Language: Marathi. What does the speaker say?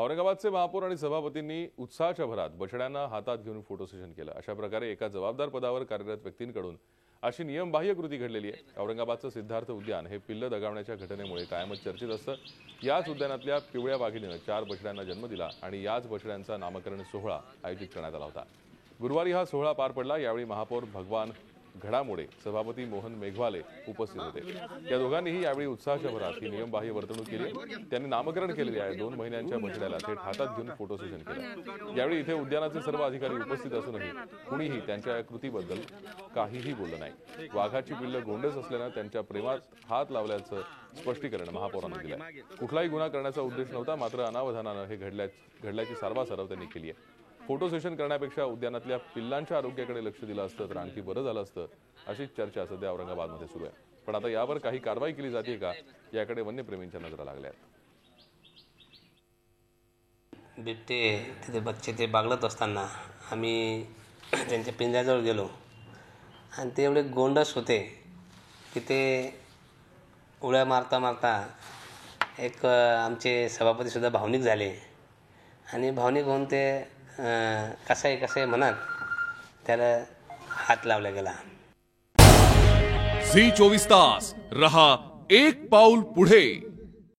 औरंगाबादचे महापौर आणि सभापतींनी उत्साहाच्या भरात बछड्यांना हातात घेऊन फोटो सेशन केलं। अशा प्रकारे एका जबाबदार पदावर कार्यरत व्यक्तींकडून अशी नियमबाह्य कृती घडलेली आहे। औरंगाबादचं सिद्धार्थ उद्यान हे पिल्ल दगावण्याच्या घटनेमुळे कायमच चर्चेत असतं। याच उद्यानातल्या पिवळ्या वाघिणीने 4 बछड्यांना जन्म दिला आणि याच बछड्यांचा नामकरण सोहळा आयोजित करण्यात आला होता। गुरुवारी हा सोहळा पार पडला। यावेळी महापौर भगवान घडामोडे, सभापती मोहन मेघवाले उपस्थित होते। या दोघांनीही यावेळी उत्साहाच्या भरात ही नियमबाह्य वर्तणूक केली। त्यांनी नामकरण केलेल्या 2 महिन्यांच्या बछड्याला थेट हातात घेऊन फोटो सेशन केलं। यावेळी इथे उद्यानाचे सर्व अधिकारी उपस्थित असूनही कुणीही त्यांच्या या कृतीबद्दल काहीही बोललं नाही। वाघाची पिल्ल गोंडस असल्यानं त्यांच्या प्रेमात हात लावल्याचं स्पष्टीकरण महापौरांनी दिलंय। कुठलाही गुन्हा करण्याचा उद्देश नव्हता, मात्र अनावधानानं हे घडल्याची सारवासारव त्यांनी केली आहे। फोटो सेशन करण्यापेक्षा उद्यानातल्या पिल्लांच्या आरोग्याकडे लक्ष दिलं असतं तर आणखी बरं झालं असतं, अशी चर्चा सध्या औरंगाबादमध्ये सुरू आहे। पण आता यावर काही कारवाई केली जाते का, याकडे वन्यप्रेमींच्या नजरा लागल्या आहेत। बिबटे तिथे बच्चे ते बागडत असताना आम्ही त्यांच्या पिंजऱ्याजवळ गेलो आणि ते एवढे गोंडस होते की ते उड्या मारता मारता एक आमचे सभापतीसुद्धा भावनिक झाले आणि भावनिक होऊन ते कसाही म्हणत त्याला हात लावला गेला। झी 24 तास रहा एक पाऊल पुढे।